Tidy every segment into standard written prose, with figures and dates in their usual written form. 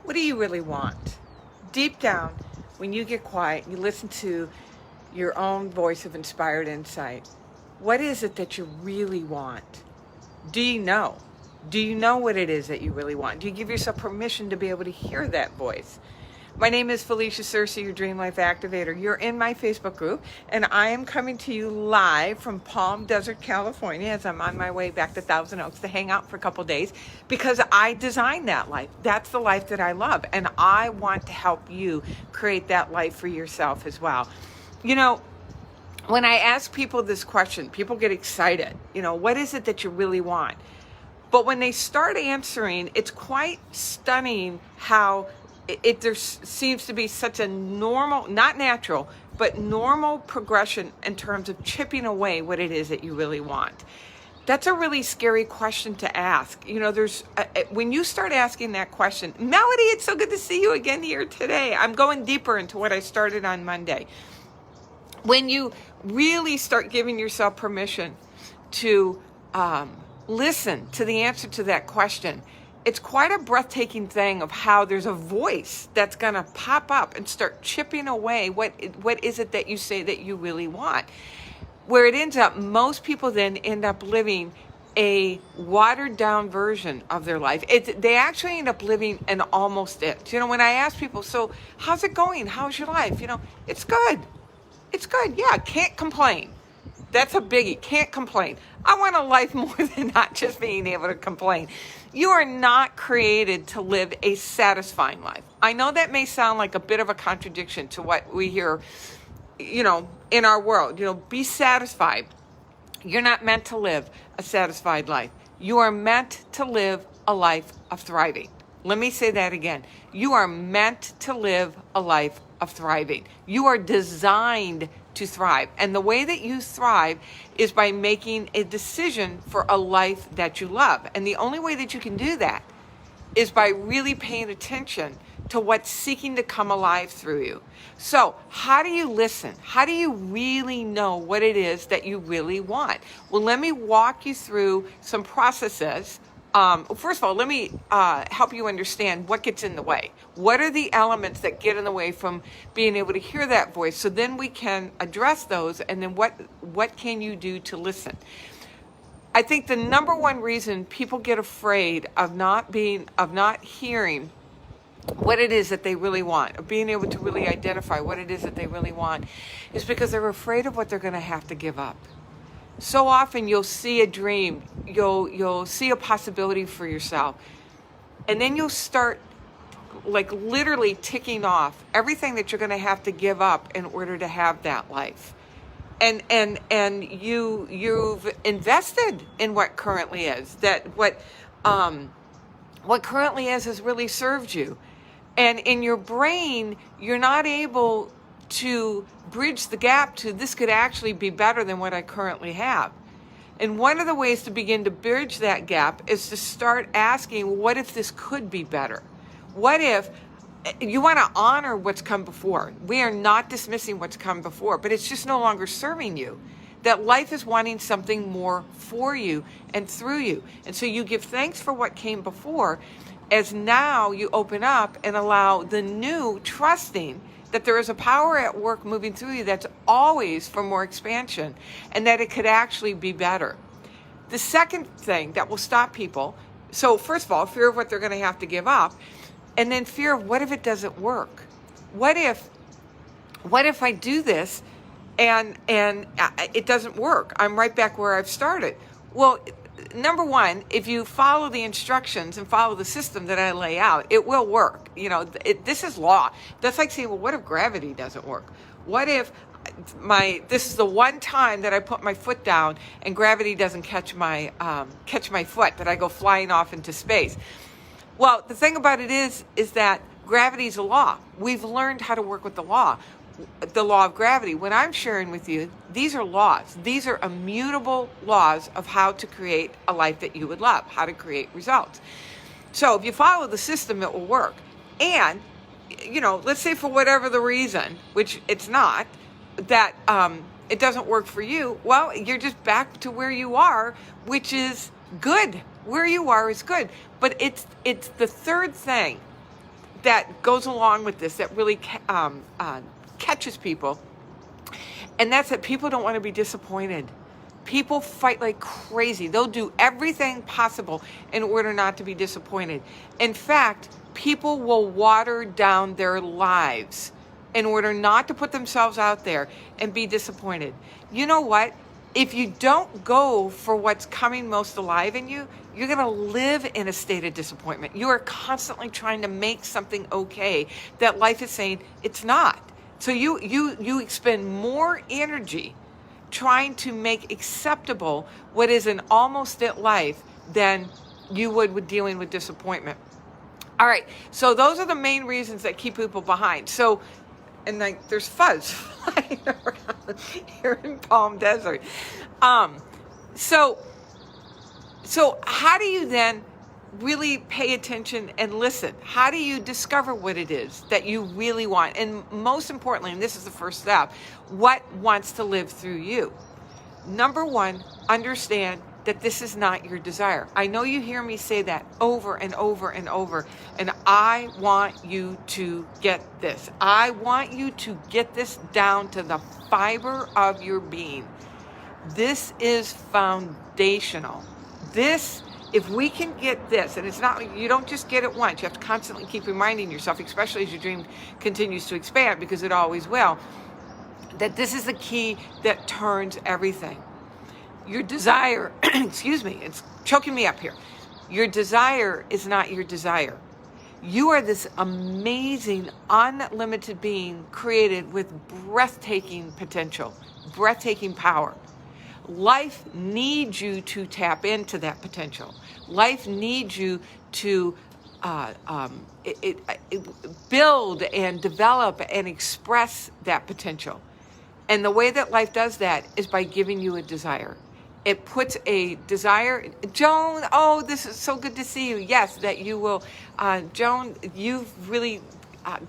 What do you really want? Deep down, when you get quiet, you listen to your own voice of inspired insight. What is it that you really want? Do you know? Do you know what it is that you really want? Do you give yourself permission to be able to hear that voice? My name is Felicia Searcy, your Dream Life Activator. You're in my Facebook group, and I am coming to you live from Palm Desert, California, as I'm on my way back to Thousand Oaks to hang out for a couple days, because I designed that life. That's the life that I love, and I want to help you create that life for yourself as well. You know, when I ask people this question, people get excited. You know, what is it that you really want? But when they start answering, it's quite stunning how there seems to be such a normal, not natural, but normal progression in terms of chipping away what it is that you really want. That's a really scary question to ask. You know, when you start asking that question, Melody, it's so good to see you again here today. I'm going deeper into what I started on Monday. When you really start giving yourself permission to listen to the answer to that question, it's quite a breathtaking thing of how there's a voice that's going to pop up and start chipping away what is it that you say that you really want. Where it ends up, most people then end up living a watered down version of their life. They actually end up living an almost it. You know, when I ask people, so how's it going? How's your life? You know, it's good. It's good. Yeah, can't complain. That's a biggie. Can't complain. I want a life more than not just being able to complain. You are not created to live a satisfying life. I know that may sound like a bit of a contradiction to what we hear, you know, in our world. You know, be satisfied. You're not meant to live a satisfied life. You are meant to live a life of thriving. Let me say that again. You are meant to live a life of thriving. You are designed to thrive. And the way that you thrive is by making a decision for a life that you love. And the only way that you can do that is by really paying attention to what's seeking to come alive through you. So how do you listen? How do you really know what it is that you really want? Well, let me walk you through some processes. First of all, let me help you understand what gets in the way. What are the elements that get in the way from being able to hear that voice? So then we can address those, and then what can you do to listen? I think the number one reason people get afraid of not hearing what it is that they really want, of being able to really identify what it is that they really want, is because they're afraid of what they're going to have to give up. So often you'll see a dream, you'll see a possibility for yourself, and then you'll start like literally ticking off everything that you're going to have to give up in order to have that life. And you've invested in what currently is, that what currently is has really served you. And in your brain, you're not able to bridge the gap to this could actually be better than what I currently have. And one of the ways to begin to bridge that gap is to start asking, what if this could be better? What if you want to honor what's come before? We are not dismissing what's come before, but it's just no longer serving you. That life is wanting something more for you and through you. And so you give thanks for what came before, as now you open up and allow the new, trusting that there is a power at work moving through you that's always for more expansion, and that it could actually be better. The second thing that will stop people, so first of all, fear of what they're going to have to give up, and then fear of what if it doesn't work? What if I do this and it doesn't work? I'm right back where I've started. Well, number one, if you follow the instructions and follow the system that I lay out, it will work. You know, this is law. That's like saying, well, what if gravity doesn't work? What if this is the one time that I put my foot down and gravity doesn't catch my foot, that I go flying off into space? Well, the thing about it is that gravity is a law. We've learned how to work with the law of gravity. When I'm sharing with you, these are laws. These are immutable laws of how to create a life that you would love, how to create results. So if you follow the system, it will work. And, you know, let's say for whatever the reason, which it's not, that it doesn't work for you, well, you're just back to where you are, which is good. Where you are is good. But it's the third thing that goes along with this that really catches people, and that's that people don't want to be disappointed. People fight like crazy. They'll do everything possible in order not to be disappointed. In fact, people will water down their lives in order not to put themselves out there and be disappointed. You know what? If you don't go for what's coming most alive in you, you're going to live in a state of disappointment. You are constantly trying to make something okay that life is saying it's not. So you expend more energy trying to make acceptable what is an almost it life than you would with dealing with disappointment. All right, so those are the main reasons that keep people behind. So, and like there's fuzz flying around here in Palm Desert. So how do you then really pay attention and listen? How do you discover what it is that you really want? And most importantly, and this is the first step, what wants to live through you? Number one, understand that this is not your desire. I know you hear me say that over and over and over, and I want you to get this. I want you to get this down to the fiber of your being. This is foundational. If we can get this, and it's not, you don't just get it once, you have to constantly keep reminding yourself, especially as your dream continues to expand, because it always will, that this is the key that turns everything. Your desire, excuse me, it's choking me up here. Your desire is not your desire. You are this amazing, unlimited being created with breathtaking potential, breathtaking power. Life needs you to tap into that potential. Life needs you to build and develop and express that potential. And the way that life does that is by giving you a desire. It puts a desire. Joan, oh, this is so good to see you. Yes, that you will. Joan, you've really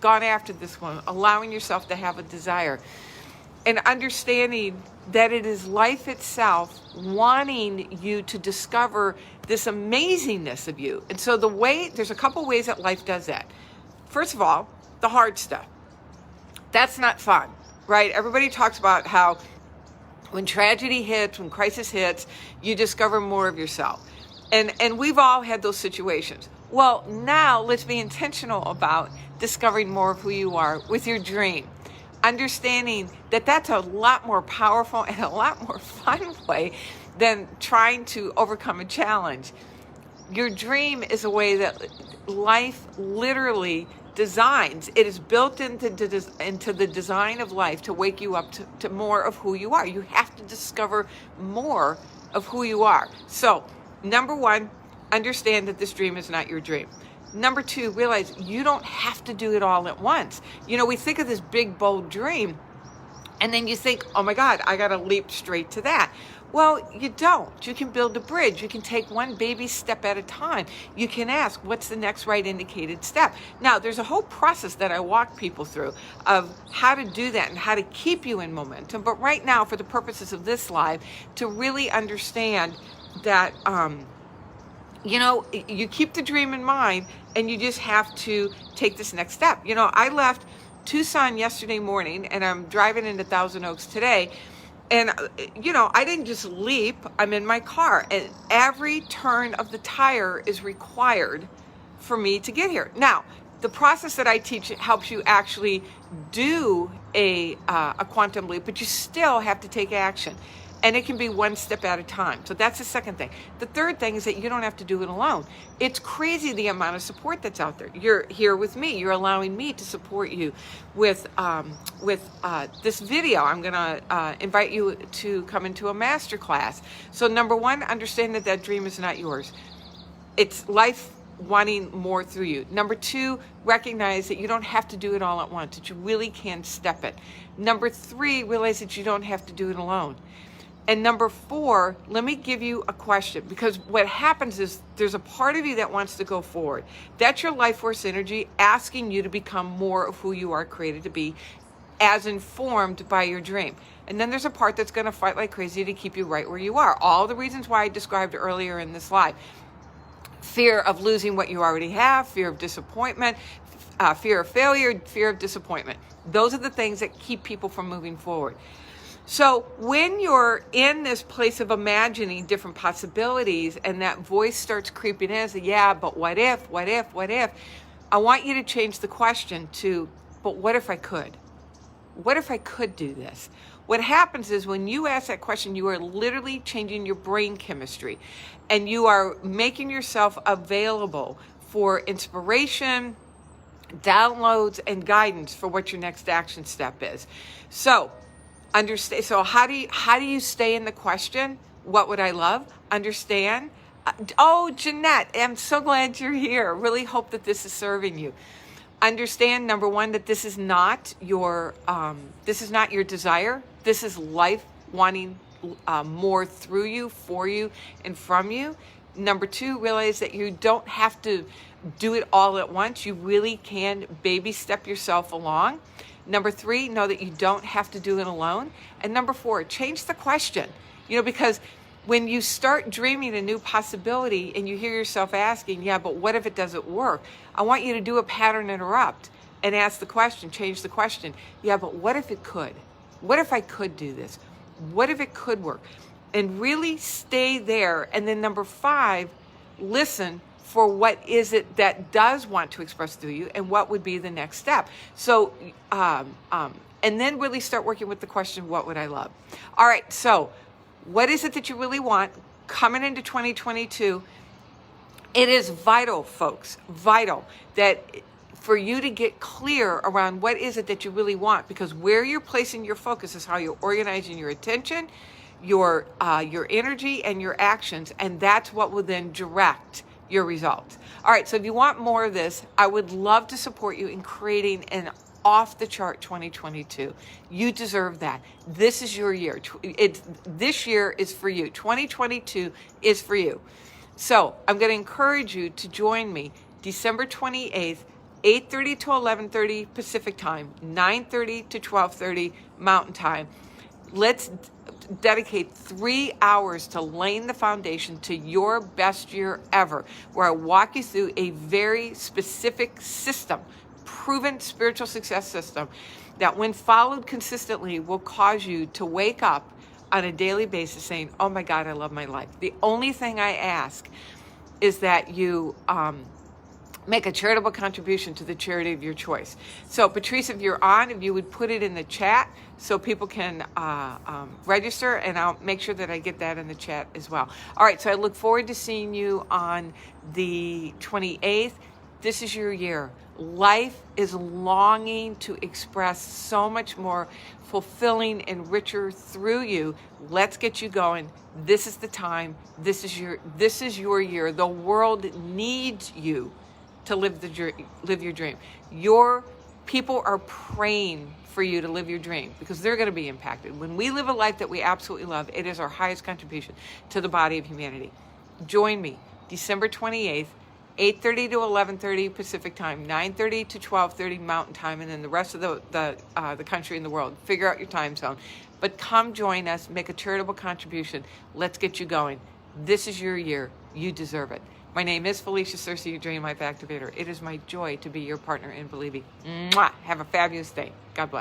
gone after this one, allowing yourself to have a desire. And understanding that it is life itself wanting you to discover this amazingness of you. And so there's a couple ways that life does that. First of all, the hard stuff. That's not fun, right? Everybody talks about how when tragedy hits, when crisis hits, you discover more of yourself. And we've all had those situations. Well, now let's be intentional about discovering more of who you are with your dream. Understanding that that's a lot more powerful and a lot more fun way than trying to overcome a challenge. Your dream is a way that life literally designs. It is built into the design of life to wake you up to more of who you are. You have to discover more of who you are. So, number one, understand that this dream is not your dream. Number two, realize you don't have to do it all at once. You know, we think of this big, bold dream, and then you think, oh my God, I got to leap straight to that. Well, you don't. You can build a bridge. You can take one baby step at a time. You can ask, what's the next right indicated step? Now, there's a whole process that I walk people through of how to do that and how to keep you in momentum. But right now, for the purposes of this live, to really understand that, you know, you keep the dream in mind and you just have to take this next step. You know, I left Tucson yesterday morning and I'm driving into Thousand Oaks today. And, you know, I didn't just leap. I'm in my car. And every turn of the tire is required for me to get here. Now, the process that I teach helps you actually do a quantum leap, but you still have to take action. And it can be one step at a time. So that's the second thing. The third thing is that you don't have to do it alone. It's crazy the amount of support that's out there. You're here with me. You're allowing me to support you with this video. I'm going to invite you to come into a masterclass. So number one, understand that that dream is not yours. It's life wanting more through you. Number two, recognize that you don't have to do it all at once, that you really can step it. Number three, realize that you don't have to do it alone. And number four, let me give you a question, because what happens is there's a part of you that wants to go forward. That's your life force energy asking you to become more of who you are created to be, as informed by your dream. And then there's a part that's going to fight like crazy to keep you right where you are. All the reasons why I described earlier in this live. Fear of losing what you already have, fear of disappointment, fear of failure, fear of disappointment. Those are the things that keep people from moving forward. So when you're in this place of imagining different possibilities and that voice starts creeping in and say, yeah, but what if, I want you to change the question to, but what if I could? What if I could do this? What happens is when you ask that question, you are literally changing your brain chemistry and you are making yourself available for inspiration, downloads, and guidance for what your next action step is. So understand. So how do you stay in the question? What would I love? Understand. Oh, Jeanette, I'm so glad you're here. Really hope that this is serving you. Understand, number one, that this is not your desire. This is life wanting more through you, for you, and from you. Number two, realize that you don't have to do it all at once. You really can baby step yourself along. Number three, know that you don't have to do it alone. And number four, change the question. Because when you start dreaming a new possibility and you hear yourself asking, yeah, but what if it doesn't work? I want you to do a pattern interrupt and ask the question, change the question. Yeah, but what if it could? What if I could do this? What if it could work? And really stay there. And then number five, listen for what is it that does want to express through you and what would be the next step. So, and then really start working with the question, what would I love? All right, so what is it that you really want coming into 2022? It is vital, folks, vital that for you to get clear around what is it that you really want, because where you're placing your focus is how you're organizing your attention, your energy, and your actions, and that's what will then direct your results. All right, so if you want more of this, I would love to support you in creating an off-the-chart 2022. You deserve that. This is your year. This year is for you. 2022 is for you. So I'm going to encourage you to join me December 28th, 8:30 to 11:30 Pacific time, 9:30 to 12:30 Mountain time. Let's dedicate 3 hours to laying the foundation to your best year ever, where I walk you through a very specific system, proven spiritual success system that when followed consistently will cause you to wake up on a daily basis saying, oh my God, I love my life. The only thing I ask is that you make a charitable contribution to the charity of your choice. So Patrice, if you're on, if you would put it in the chat so people can register, and I'll make sure that I get that in the chat as well. All right, so I look forward to seeing you on the 28th. This is your year. Life is longing to express so much more fulfilling and richer through you. Let's get you going. This is the time. This is your year. The world needs you to live your dream. Your people are praying for you to live your dream because they're going to be impacted. When we live a life that we absolutely love, it is our highest contribution to the body of humanity. Join me December 28th, 8:30 to 11:30 Pacific time, 9:30 to 12:30 Mountain time, and then the rest of the country and the world. Figure out your time zone. But come join us, make a charitable contribution. Let's get you going. This is your year. You deserve it. My name is Felicia Searcy, your Dream Life Activator. It is my joy to be your partner in believing. Mwah! Have a fabulous day. God bless.